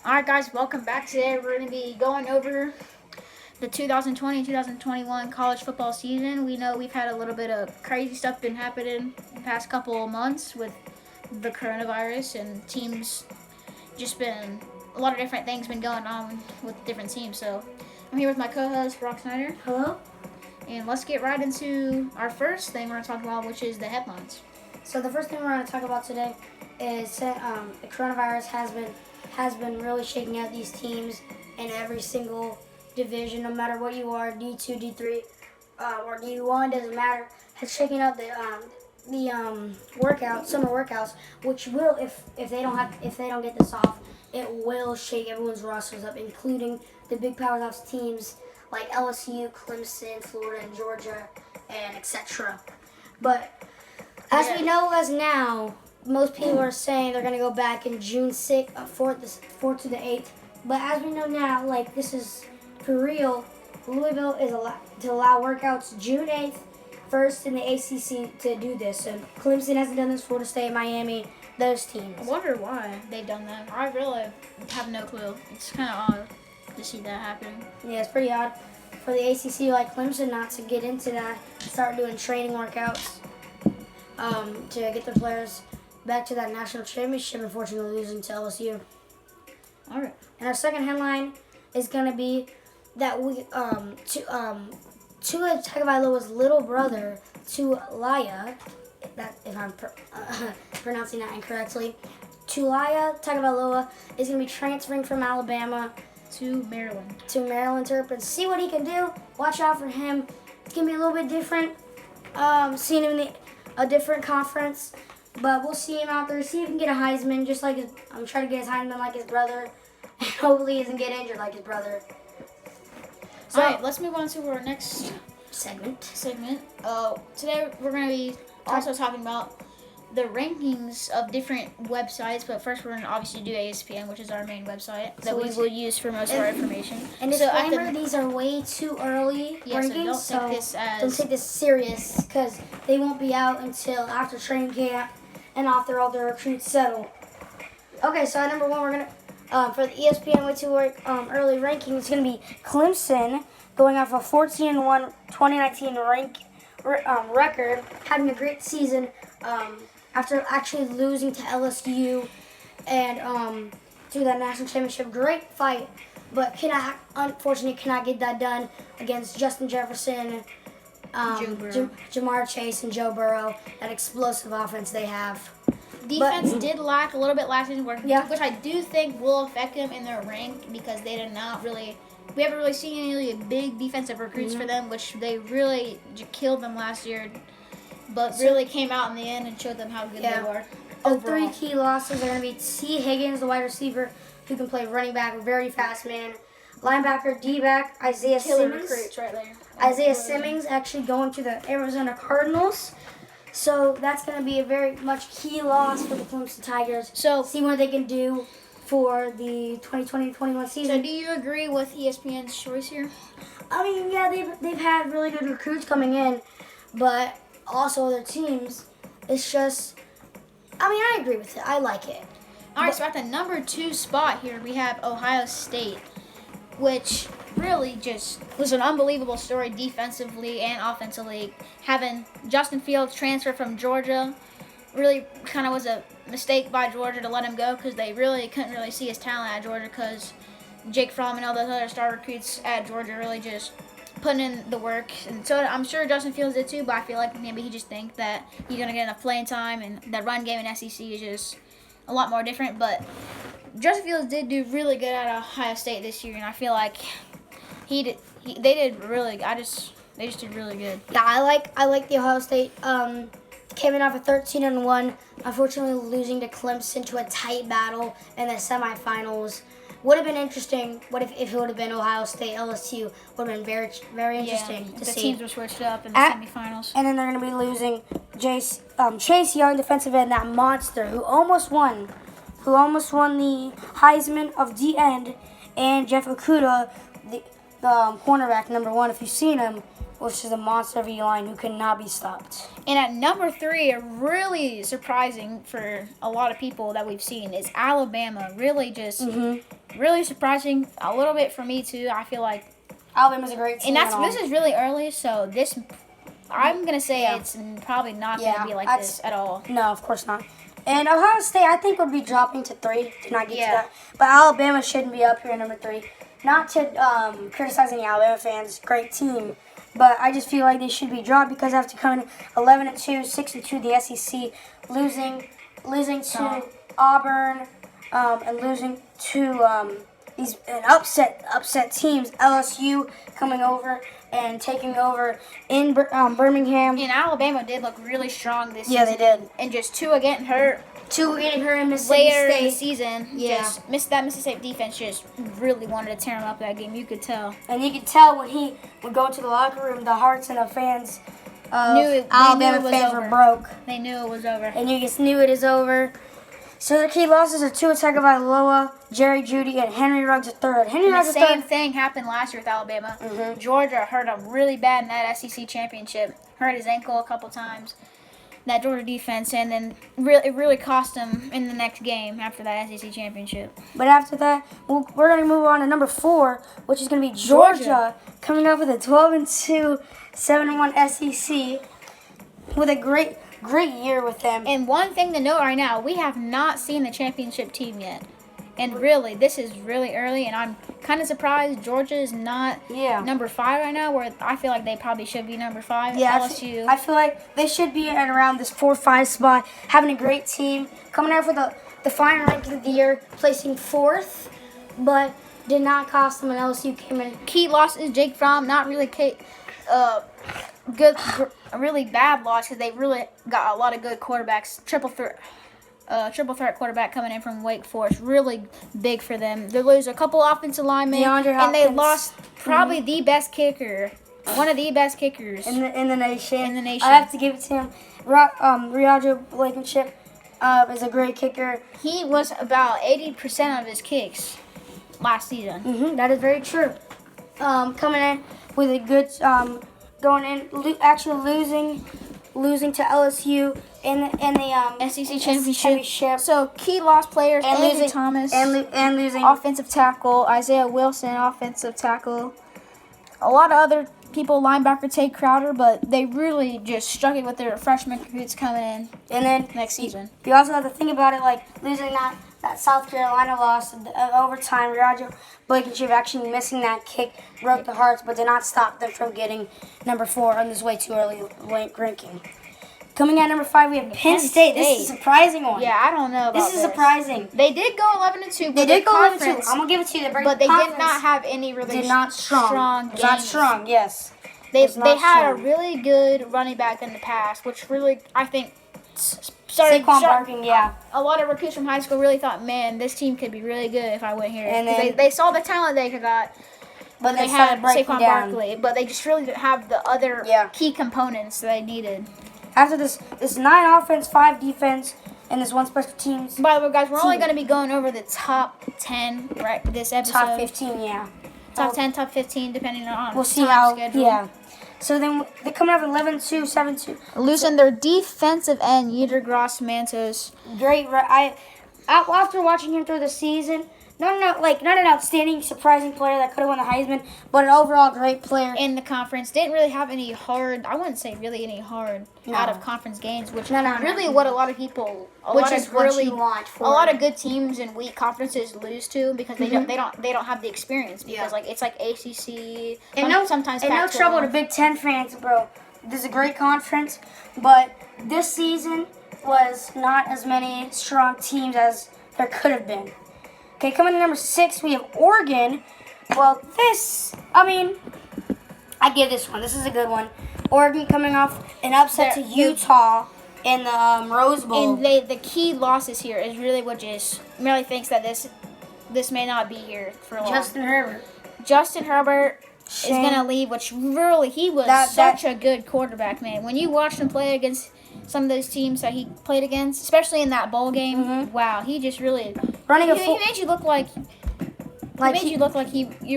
Alright, guys, welcome back. Today we're going to be going over the 2020-2021 college football season. We know we've had a little bit of crazy stuff been happening the past couple of months with the coronavirus and teams just been a lot of different things been going on with different teams. So I'm here with my co-host Brock Snyder. Hello. And let's get right into our first thing we're going to talk about, which is the headlines. So the first thing we're going to talk about today is the coronavirus has been really shaking out these teams in every single division, no matter what you are, D2, D3, or D1, doesn't matter. It's shaking out the summer workouts, which will, if they don't get this off, it will shake everyone's rosters up, including the big powerhouse teams like LSU, Clemson, Florida, and Georgia, and etc. But as we know as now, most people are saying they're going to go back in June 6th, 4th to the 8th. But as we know now, like, this is for real, Louisville is to allow workouts June 8th, first in the ACC to do this. So Clemson hasn't done this, Florida State, Miami, those teams. I wonder why they've done that. I really have no clue. It's kind of odd to see that happen. Yeah, it's pretty odd for the ACC like Clemson not to get into that, start doing training workouts to get their players back to that national championship, unfortunately losing to LSU. All right. And our second headline is going to be that Tua Tagovailoa's little brother, Tulaya, that if I'm pronouncing that incorrectly, Tulaya Tagovailoa is going to be transferring from Alabama To Maryland. to see what he can do. Watch out for him. It's going to be a little bit different. Seeing him in a different conference. But we'll see him out there. See if he can get a Heisman, just like I'm trying to get his Heisman like his brother. And hopefully he doesn't get injured like his brother. So, all right, let's move on to our next segment. Today we're going to be also talking about the rankings of different websites, but first we're going to obviously do ESPN, which is our main website that we will use for most of our information. And disclaimer, these are way too early rankings, so don't take this serious because they won't be out until after training camp and after all the recruits settle. Okay, so at number one, we're going to, for the ESPN way too early ranking, it's going to be Clemson going off a 14-1 2019 record, having a great season after actually losing to LSU and through that national championship. Great fight, but unfortunately cannot get that done against Justin Jefferson, Jamar Chase, and Joe Burrow, that explosive offense they have. Defense did lack a little bit last season, which I do think will affect them in their rank because they did not really. We haven't really seen any really big defensive recruits for them, which they really killed them last year, but really came out in the end and showed them how good they were. The three key losses are going to be T. Higgins, the wide receiver, who can play running back, a very fast man. Linebacker, D-back, Isaiah Simmons. Recruits right there. Isaiah Simmons actually going to the Arizona Cardinals. So that's going to be a very much key loss for the Clemson Tigers. So see what they can do for the 2020-21 season. So do you agree with ESPN's choice here? I mean, yeah, they've had really good recruits coming in, but also other teams. It's just, I mean, I agree with it. I like it. All right, so at the number 2 spot here, we have Ohio State, which really just was an unbelievable story defensively and offensively. Having Justin Fields transfer from Georgia really kind of was a mistake by Georgia to let him go because they really couldn't really see his talent at Georgia because Jake Fromm and all those other star recruits at Georgia really just putting in the work. And so I'm sure Justin Fields did too, but I feel like maybe he just think that he's going to get enough playing time and that run game in SEC is just a lot more different. But Justin Fields did do really good at Ohio State this year, and I feel like they did really good. They just did really good. Yeah, I like the Ohio State. Came in off a 13-1, unfortunately losing to Clemson to a tight battle in the semifinals. Would have been interesting. What if it would have been Ohio State, LSU? Would have been very, very interesting to the see. Teams were switched up in the semifinals. And then they're going to be losing Chase Young, defensive end, that monster who almost won the Heisman of D end, and Jeff Okudah, the cornerback number 1. If you've seen him, which is a monster of a line who cannot be stopped. And at number 3, really surprising for a lot of people that we've seen, is Alabama. Really just really surprising a little bit for me too. I feel like, Alabama's a great team. and this is really early, so this I'm gonna say it's probably not Yeah, gonna be like this at all. No, of course not. And Ohio State, I think, would be dropping to 3 to not get to Yeah. that. But Alabama shouldn't be up here at number 3. Not to criticize any Alabama fans, great team. But I just feel like they should be dropped because after coming 11-2, 6-2, the SEC, losing to Auburn, and losing to these upset teams. LSU coming over and taking over in Birmingham. And Alabama did look really strong this season. Yeah, they did. And just Tua getting hurt 2 getting her in Mississippi later in the State. season. Yeah. Just that Mississippi defense just really wanted to tear him up that game. You could tell. And you could tell when he would go into the locker room, the hearts and the fans of They knew it Alabama was fans over. were broke. They knew it was over. And you just knew it is over. So the key losses are Tua Tagovailoa, Jerry Jeudy, and Henry Ruggs III. Henry And Ruggs the same III. thing happened last year with Alabama. Mhm. Georgia hurt him really bad in that SEC championship. Hurt his ankle a couple times. That Georgia defense, and then it really cost him in the next game after that SEC championship. But after that, we're going to move on to number 4, which is going to be Georgia, Georgia. coming up with a 12-2, 7-1 SEC with a great year with them. And one thing to note right now, we have not seen the championship team yet. And really, this is really early, and I'm kind of surprised Georgia is not Yeah. number 5 right now, where I feel like they probably should be number 5. Yeah, LSU. I feel like they should be at around this 4-5 spot, having a great team, coming out for the final ranking of the year, placing 4th, but did not cost them, and LSU came in. Key loss is Jake Fromm. Not really a really bad loss because they really got a lot of good quarterbacks. Triple threat quarterback coming in from Wake Forest, really big for them. They lose a couple offensive linemen, DeAndre and they Hopkins. lost probably the best kicker, one of the best kickers. In the nation. In the nation. I have to give it to him. Riajo Blankenship is a great kicker. He was about 80% of his kicks last season. That is very true. Coming in with a good, going in, actually losing to LSU in the SEC championship. championship. So key loss players: And Andrew losing Thomas, and losing. offensive tackle; Isaiah Wilson, offensive tackle. A lot of other people, linebacker Tate Crowder, but they really just struck it with their freshman recruits coming in And then next season. you also have to think about it, like losing that South Carolina loss in overtime. Riajo Blankenship actually missing that kick broke the hearts, but did not stop them from getting number 4 on this way too early ranking. Coming at number 5, we have Penn State. This is a surprising one. Yeah, I don't know about This is surprising. They did go 11-2. They did go 11-2. I'm gonna give it to you. But they did not have any really did not strong. games. Not strong. Yes. They Was not had a strong. really good running back in the past, which really I think started. Saquon Barkley, yeah. A lot of recruits from high school really thought, man, this team could be really good if I went here. And 'Cause then- they saw the talent they got. But They they started had breaking Saquon down. Barkley, but they just really didn't have the other Yeah. key components they needed. After this 9 offense, 5 defense, and this 1 special teams. By the way, guys, we're only Team. going to be going over the top 10 right this episode. Top 15, yeah. Top 10, top 15, depending on We'll see time how. schedule. Yeah. So then they come out 11-2, 7-2. Losing their defensive end, Yetur Gross-Mantos. Great. After watching him through the season, not an outstanding, surprising player that could have won the Heisman, but an overall great player. In the conference, didn't really have any hard. I wouldn't say really any hard No. out of conference games, which No. really what a lot of people, Which is what you want for a lot of good teams in weak conferences lose to because they don't have the experience because Yeah. it's like ACC And sometimes no Pac-12. trouble to Big Ten fans, bro. This is a great conference, but this season was not as many strong teams as there could have been. Okay, coming to number 6, we have Oregon. Well, I give this one. This is a good one. Oregon coming off an upset to They're- Utah in the Rose Bowl. And the key losses here is really what just Melly thinks that this may not be here for long. Justin Herbert. Justin Herbert Shame. is gonna leave, which really he was such a good quarterback, man. When you watched him play against some of those teams that he played against, especially in that bowl game, wow, he just really Running a he full, made you look like you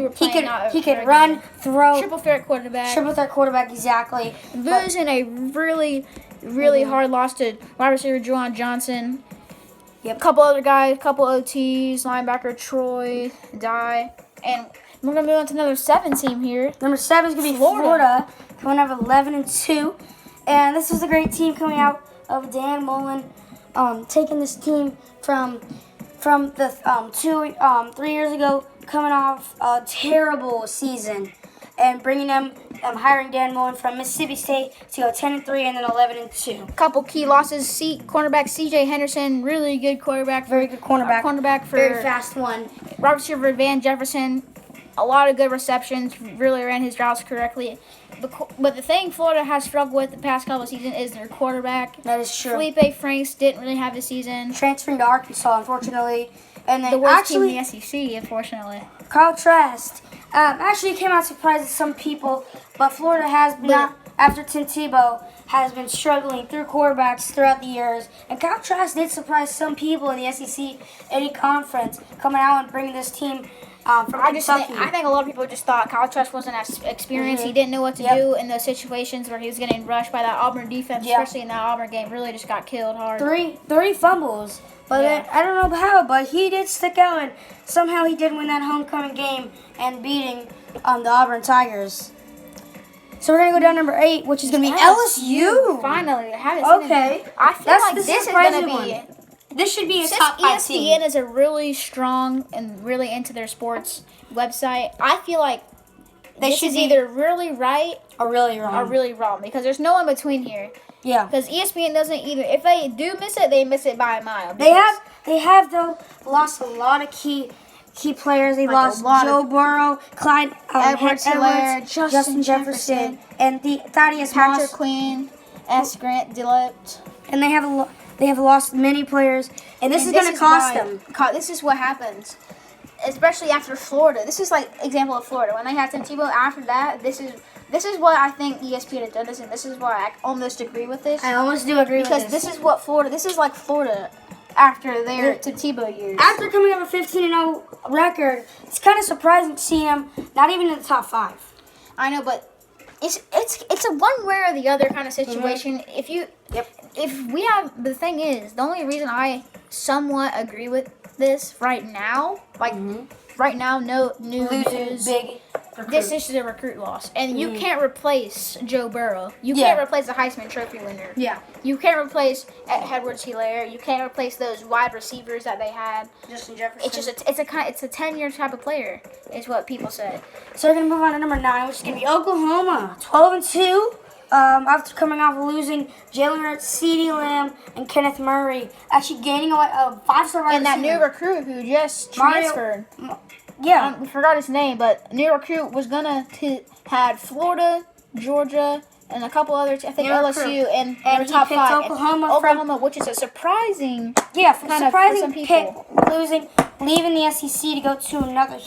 were he playing. not a could very run, good throw, triple threat quarterback. triple threat quarterback exactly. Losing a really hard loss to wide receiver Juwan Johnson. Yep. A couple other guys, a couple OTs, linebacker Troy, Die, and we're gonna move on to another 7 team here. Number 7 is going to be Florida, coming out of 11-2. And this is a great team coming out of Dan Mullen, taking this team from the 3 years ago, coming off a terrible season, and bringing them, hiring Dan Mullen from Mississippi State to go 10-3 and then 11-2. Couple key losses. Cornerback C.J. Henderson, really good quarterback. Very good cornerback. Cornerback for Very fast one. Robert receiver Van Jefferson. A lot of good receptions. Really ran his routes correctly. But the thing Florida has struggled with the past couple of seasons is their quarterback. That is true. Felipe Franks didn't really have the season. Transferring to Arkansas, unfortunately. And then The worst actually, team in the SEC, unfortunately. Kyle Trask actually came out surprised to some people, but Florida has been, after Tim Tebow, has been struggling through quarterbacks throughout the years. And Kyle Trask did surprise some people in the SEC Eddie Conference, coming out and bringing this team from Kentucky. I think a lot of people just thought Kyle Trask wasn't as experienced. He didn't know what to do in those situations where he was getting rushed by that Auburn defense, especially in that Auburn game. Really just got killed hard. Three fumbles. But then, I don't know how, but he did stick out, and somehow he did win that homecoming game and beating the Auburn Tigers. So we're going to go down number 8, which is going to be LSU. Finally. I haven't seen it. I feel like this is going to be... This should be a Since top 5 team. ESPN is a really strong and really into their sports website, I feel like this is either really right or really wrong. or really wrong, because there's no in between here. Yeah. Because ESPN doesn't either. If they do miss it, they miss it by a mile. They have though lost a lot of key players. They lost Joe Burrow, Clyde Edwards, Justin Jefferson, and Thaddeus Patrick Moss. Queen, S. Grant Dillett. And they have lost many players, and this is going to cost them. This is what happens, especially after Florida. This is like example of Florida when they had Tim Tebow. After that, this is what I think ESPN has done this, and this is why I almost agree with this. I almost do agree with this. Because this is what Florida. This is like Florida after their Tim Tebow years. After coming up with a 15-0 record, it's kind of surprising to see them not even in the top 5. I know, but it's a one way or the other kind of situation. The thing is, the only reason I somewhat agree with this right now, right now, no news. Big. This is a recruit loss, and you can't replace Joe Burrow. You can't replace the Heisman Trophy winner. Yeah. You can't replace Edwards-Helaire. You can't replace those wide receivers that they had. Justin Jefferson. It's just it's a 10-year type of player, is what people say. So we're gonna move on to number 9, which is gonna be Oklahoma, 12-2. After coming off of losing Jalen Hurts, CeeDee Lamb, and Kenneth Murray, actually gaining a 5-star wide And that receiver. new recruit who just transferred. Yeah. I forgot his name, but new recruit was gonna had Florida, Georgia, and a couple other. I think New LSU recruit. and And he top picked 5. Oklahoma which is a surprising. Yeah, Kind of surprising for some pick, people. leaving the SEC to go to another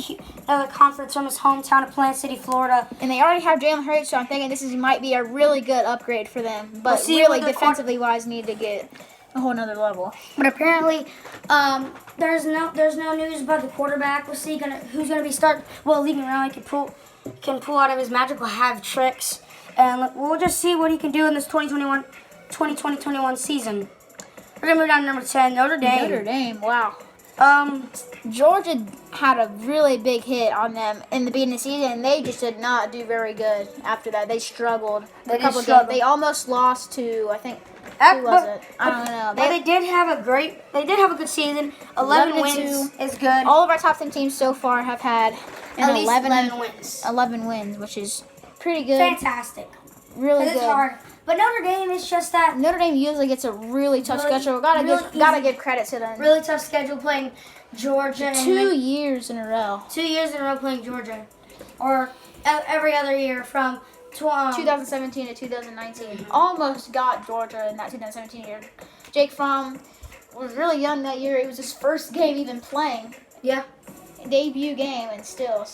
conference from his hometown of Plant City, Florida. And they already have Jalen Hurts, so I'm thinking this might be a really good upgrade for them. But We'll see really, what the defensively wise, need to get a whole nother level. But apparently, there's no news about the quarterback. We'll see who's gonna be starting. Well, Lincoln Riley can pull out of his magical hat tricks, and we'll just see what he can do in this 2020-21 season. We're gonna move down to number 10, Notre Dame. Notre Dame, wow. Georgia had a really big hit on them in the beginning of the season, and they just did not do very good after that. They struggled. They almost lost to, I think, who was it? I don't know. But they did have a good season. 11 wins is good. All of our top 10 teams so far have had At least 11 wins. 11 wins, which is pretty good. Fantastic. Really good. It's hard. But Notre Dame is just that Notre Dame usually gets a really tough schedule. Gotta give credit to them. really tough schedule playing Georgia. 2 years in a row. 2 years in a row playing Georgia. Or every other year from 2017 to 2019. Almost got Georgia in that 2017 year. Jake Fromm was really young that year. It was his first game even playing. Yeah. Debut game, and still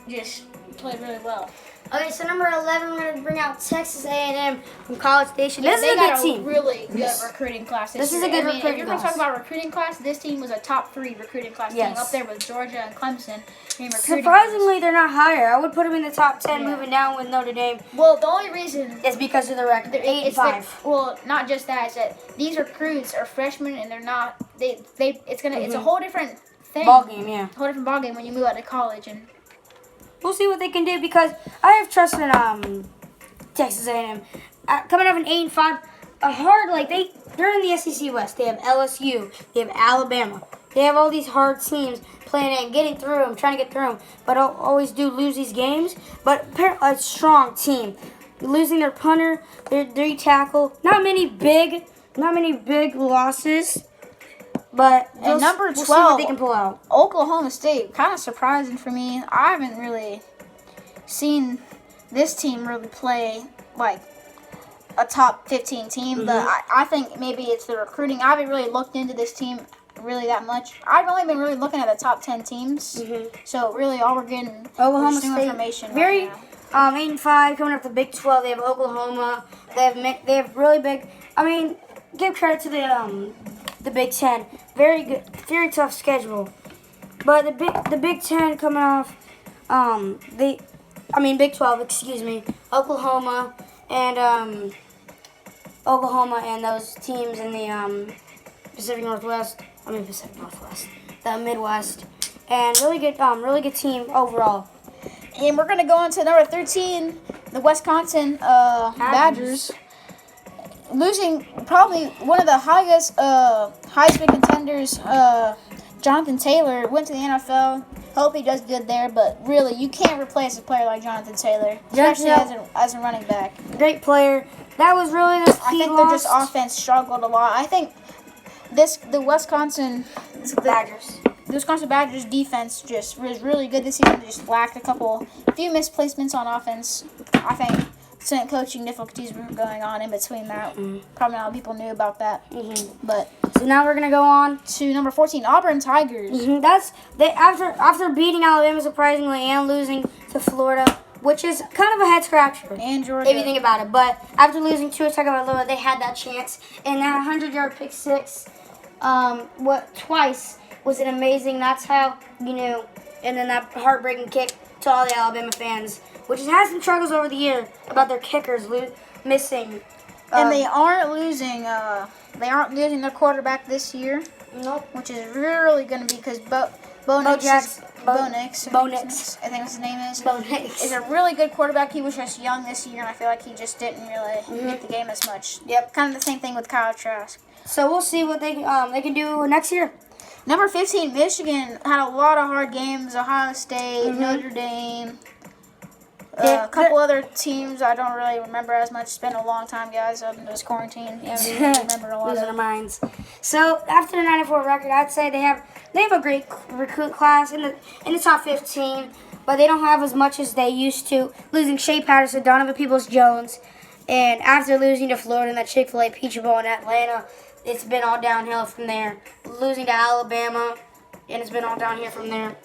just played really well. Okay, so number 11, we're gonna bring out Texas A&M from College Station. This is They a got good team. really good recruiting class This year. is a good If recruiting you're going to class. talk about recruiting class, this team was a top 3 recruiting class Yes. team up there with Georgia and Clemson. In recruiting Surprisingly, they're not higher. I would put them in the top 10, Yeah. moving down with Notre Dame. class. Well, the only reason It's because of the record. 8-5. well, not just that, is that these recruits are freshmen and they're not. It's a whole different thing. Ball game, yeah. A whole different ball game when you move out to college and. We'll see what they can do because I have trust in Texas A&M. Coming off an 8-5, a hard they're in the SEC West. They have LSU, they have Alabama. They have all these hard teams playing and getting through them, trying to get through them, but always do lose these games. But a strong team, losing their punter, their 3 tackle. Not many big losses. But And number we'll see 12, what they can pull out. Oklahoma State, kind of surprising for me. I haven't really seen this team really play like a top 15 team, but I think maybe it's the recruiting. I haven't really looked into this team really that much. I've only been really looking at the top 10 teams, so really all we're getting Oklahoma is new State, information. very right now. 8-5 coming up the Big 12. They have Oklahoma. They have really big. I mean, give credit to the Big 10. Very good, very tough schedule. But the Big 10 coming off. Big 12. Excuse me. Oklahoma and those teams in the Pacific Northwest. The Midwest, and really good team overall. And we're gonna go on to number 13, the Wisconsin Badgers. Losing probably one of the highest Heisman contenders, Jonathan Taylor, went to the NFL. Hope he does good there, but really, you can't replace a player like Jonathan Taylor, especially as a running back. Great player. That was really the key I think loss. their offense struggled a lot. I think the Wisconsin Badgers defense just was really good this season. They just lacked a few misplacements on offense. I think some coaching difficulties were going on in between that. Probably not a lot of people knew about that. But So now we're gonna go on. to number 14, Auburn Tigers. After beating Alabama surprisingly and losing to Florida, which is kind of a head scratcher. And Georgia. If you think about it, but after losing to Tagovailoa, they had that chance, and that 100-yard pick six, twice was an amazing. That's how you knew, and then that heartbreaking kick to all the Alabama fans, which has had some struggles over the year about their kickers missing. And they aren't losing. They aren't losing their quarterback this year. Nope. Which is really going to be because Bo Nix, I think his name is. Bo Nix is a really good quarterback. He was just young this year, and I feel like he just didn't really get the game as much. Yep. Kind of the same thing with Kyle Trask. So we'll see what they can do next year. Number 15, Michigan had a lot of hard games. Ohio State, Notre Dame. A couple other teams I don't really remember as much. It's been a long time, guys. This quarantine. Yeah, we don't remember a lot Losing of our minds. So after the 9-4 record, I'd say they have a great recruit class in the top 15, but they don't have as much as they used to. Losing Shea Patterson, Donovan Peoples-Jones, and after losing to Florida in that Chick-fil-A Peach Bowl in Atlanta, it's been all downhill from there. Losing to Alabama, and it's been all down here from there.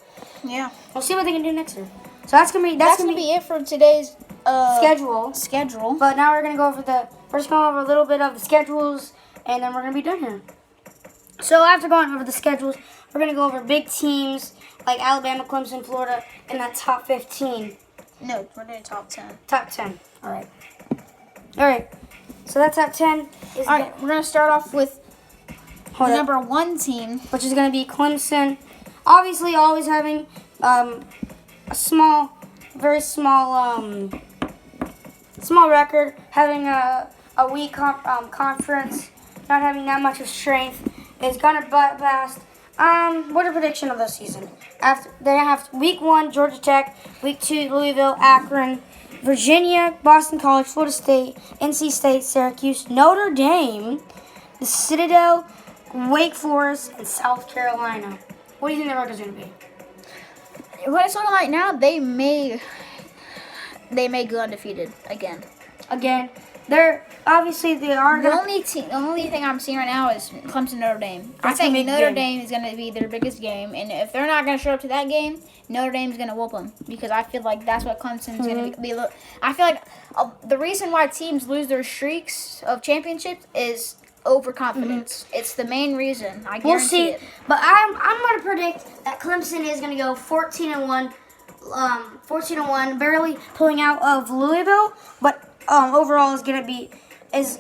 Yeah. We'll see what they can do next year. So that's gonna be it for today's schedule. But now we're gonna go over a little bit of the schedules, and then we're gonna be done here. So after going over the schedules, we're gonna go over big teams like Alabama, Clemson, Florida, in that top 15. No, we're doing top 10. Top 10. All right. So that top 10 is All right, we're gonna start off with the up. number 1 team, which is gonna be Clemson. Obviously, always having a very small record, having a weak conference, not having that much of strength, is gonna butt past. What a prediction of the season. After they have week 1, Georgia Tech, week 2, Louisville, Akron, Virginia, Boston College, Florida State, NC State, Syracuse, Notre Dame, the Citadel, Wake Forest, and South Carolina. What do you think the record's gonna be? what it's looking like now, they may go undefeated again. they're obviously they are The gonna. the only thing I'm seeing right now is Clemson Notre Dame. I That's gonna think be a Notre game. Dame is going to be their biggest game, and if they're not going to show up to that game, Notre Dame's going to whoop them because I feel like that's what Clemson's going to be. I feel like the reason why teams lose their streaks of championships is overconfidence. It's the main reason. I guarantee We'll see, it. but I'm gonna predict that Clemson is gonna go 14-1, 14-1, barely pulling out of Louisville, but overall is gonna be it's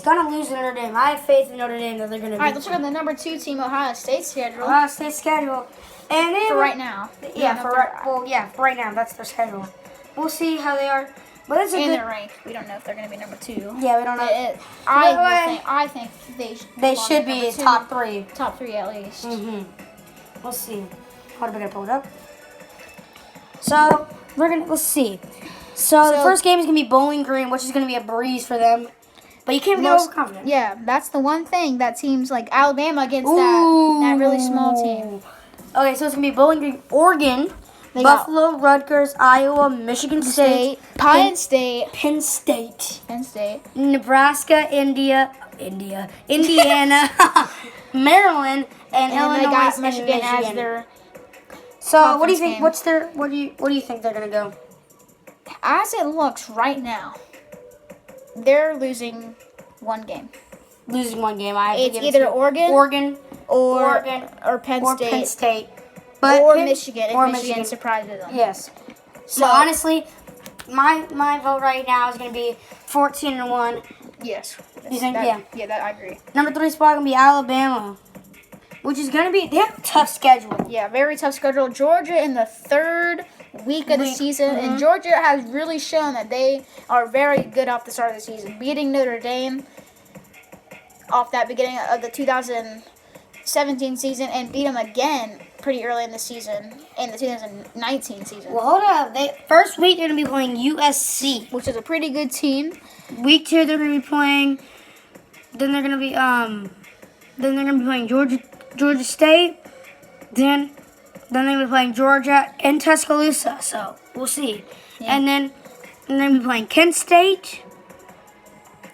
gonna lose to Notre Dame. I have faith in Notre Dame that they're gonna. All right, let's look at the number 2 team, Ohio State schedule Ohio State schedule, and then for right now. Yeah, for right now that's their schedule. We'll see how they are, but it's a And good. their rank. We don't know if they're going to be number 2. Yeah, we don't know. I think They belong should at number be 2. top 3. Top 3 at least. We'll see. How are we gonna pull it up? So let's see. So the So- first game is gonna be Bowling Green, which is gonna be a breeze for them. But you can't get overconfident. Yeah, that's the one thing that teams like Alabama against that really small team. Okay, so it's gonna be Bowling Green, Oregon, They got Buffalo, Rutgers, Iowa, Michigan State, Penn State, Penn State, Nebraska, Indiana, Maryland, and and then they Illinois got and Michigan as their. So what do you conference think? game. What do you think they're gonna go? As it looks right now, they're losing one game. Losing one game. I have to It's give it either to Oregon or Penn or State Penn State, or Penn- Michigan if or Michigan surprises them. Yes. So So honestly, my vote right now is gonna be 14-1. yes. You think? That- Yeah. Yeah, that I agree. Number 3 spot gonna be Alabama, which is gonna be they have a tough schedule. Yeah, very tough schedule. Georgia in the 3rd week of the season, and Georgia has really shown that they are very good off the start of the season, beating Notre Dame off that beginning of the 2017 season, and beat them again pretty early in the season in the 2019 season, Well, hold up. First week they're gonna be playing USC. which is a pretty good team. Week 2 they're gonna be playing. Then they're gonna be playing Georgia State. Then they're gonna be playing Georgia and Tuscaloosa. So we'll see. Yeah. And then they're gonna be playing Kent State.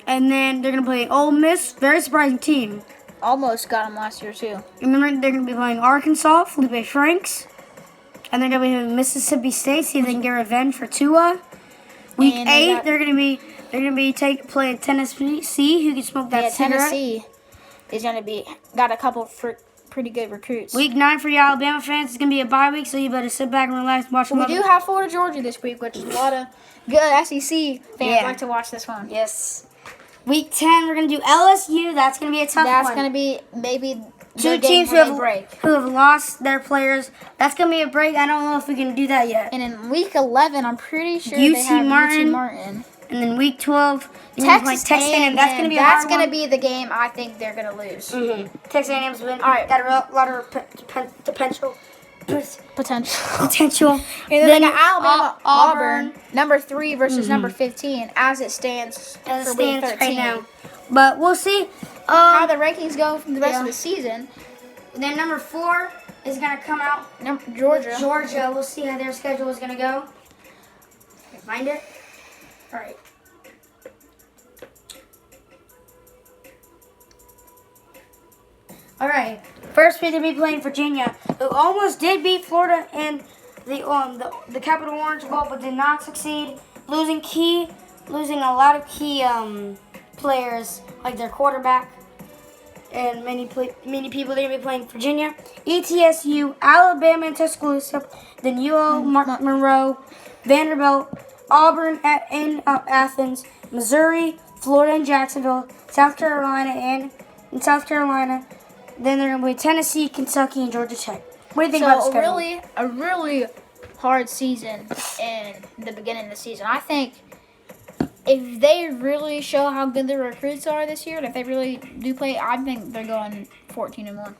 And then they're gonna play Ole Miss. Very surprising team. Almost got them last year too. Remember they're gonna be playing Arkansas, Felipe Franks. And they're gonna be playing Mississippi State. See if they can get revenge for Tua. Week And they 8 got- they're gonna be playing Tennessee, who can smoke that Yeah, cigarette. Tennessee is gonna be got a couple pretty good recruits. Week 9 for you Alabama fans is going to be a bye week, so you better sit back and relax and watch We do have Florida Georgia this week, which is a lot of good SEC fans Yeah. like to watch this one. Yes. Week 10, we're going to do LSU. That's going to be a tough That's one. gonna be maybe Two the game teams who where they have, break. who have lost their players. That's going to be a break. I don't know if we can do that yet. And in week 11, I'm pretty sure UT they have Martin. UT Martin. And then week 12, you're gonna be playing Texas A&M. That's going to be a That's hard gonna one. be the game I think they're gonna lose. Texas A&M's win. All right. Got a lot of potential. Potential. And then Then they got Alabama, Auburn. number 3 versus number 15, as it stands As it for week stands 13. right now. But we'll see. How the rankings go from the rest yeah. of the season. Then number 4 is going to come out. Georgia. Georgia. We'll see how their schedule is going to go. Find it. All right. All right. First, we're going to be playing Virginia, who almost did beat Florida in the Capital Orange Bowl, but did not succeed. Losing a lot of key players, like their quarterback, and many people. They're going to be playing Virginia, ETSU, Alabama, and Tuscaloosa. Then UL Monroe, Vanderbilt, Auburn in Athens, Missouri, Florida, and Jacksonville, South Carolina, and South Carolina. Then they're going to play Tennessee, Kentucky, and Georgia Tech. What do you think about the So schedule? a really hard season in the beginning of the season. I think if they really show how good their recruits are this year, and if they really do play, I think they're going 14-1.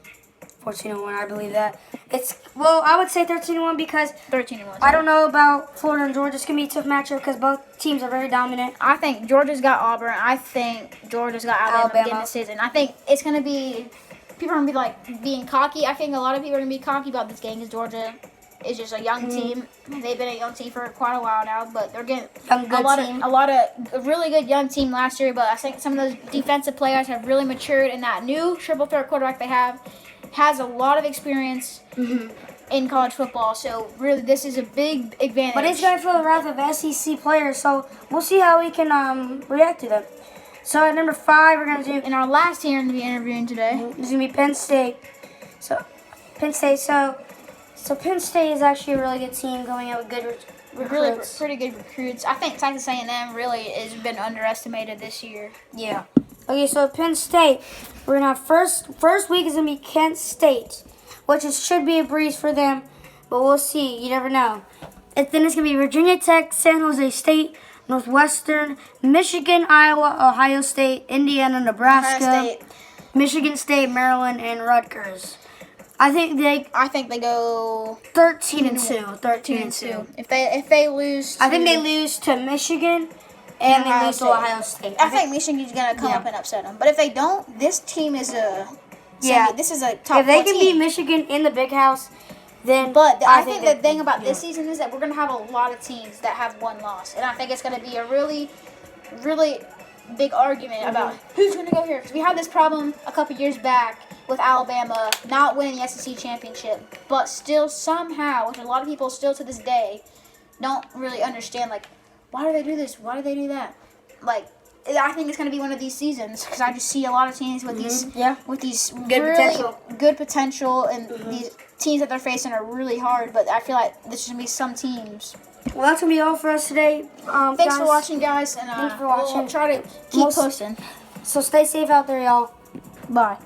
14-1, I believe that. I would say 13-1 because 13-1. I don't know about Florida and Georgia. It's going to be a tough matchup because both teams are very dominant. I think Georgia's got Auburn. I think Georgia's got Alabama beginning of the season. I think it's going to be, people are going to be being cocky. I think a lot of people are going to be cocky about this game because Georgia is just a young team. They've been a young team for quite a while now, but they're getting Young, a lot of a really good young team last year. But I think some of those defensive players have really matured, and that new triple threat quarterback they have has a lot of experience in college football. So really, this is a big advantage. But he's going to feel the wrath of SEC players, so we'll see how we can react to them. So at number 5, we're going to do in our last team to be interviewing today. It's going to be Penn State. So Penn State is actually a really good team going out with good recruits. Really pretty good recruits. I think Texas A&M really has been underestimated this year. Yeah. Okay, so Penn State, we're going to have first week is going to be Kent State, which should be a breeze for them, but we'll see. You never know. And then it's going to be Virginia Tech, San Jose State, Northwestern, Michigan, Iowa, Ohio State, Indiana, Nebraska, Michigan State, Maryland, and Rutgers. I think they go 13-2. 13-2. If they lose, I think they lose to Michigan and they lose to Ohio State. I think Michigan's gonna come up and upset them. But if they don't, this team is this is a top. If they 4 can team. beat Michigan in the Big House, then. But I think the thing about this season is that we're gonna have a lot of teams that have one loss, and I think it's gonna be a really, really big argument about who's gonna go here. Because we had this problem a couple years back with Alabama not winning the SEC championship, but still somehow, which a lot of people still to this day don't really understand, like, why do they do this? Why do they do that? Like, I think it's going to be one of these seasons because I just see a lot of teams with these good potential, and these teams that they're facing are really hard. But I feel like there's going to be some teams. Well, that's going to be all for us today. Thanks for watching, guys, and thanks for watching. We'll try to keep posting. So stay safe out there, y'all. Bye.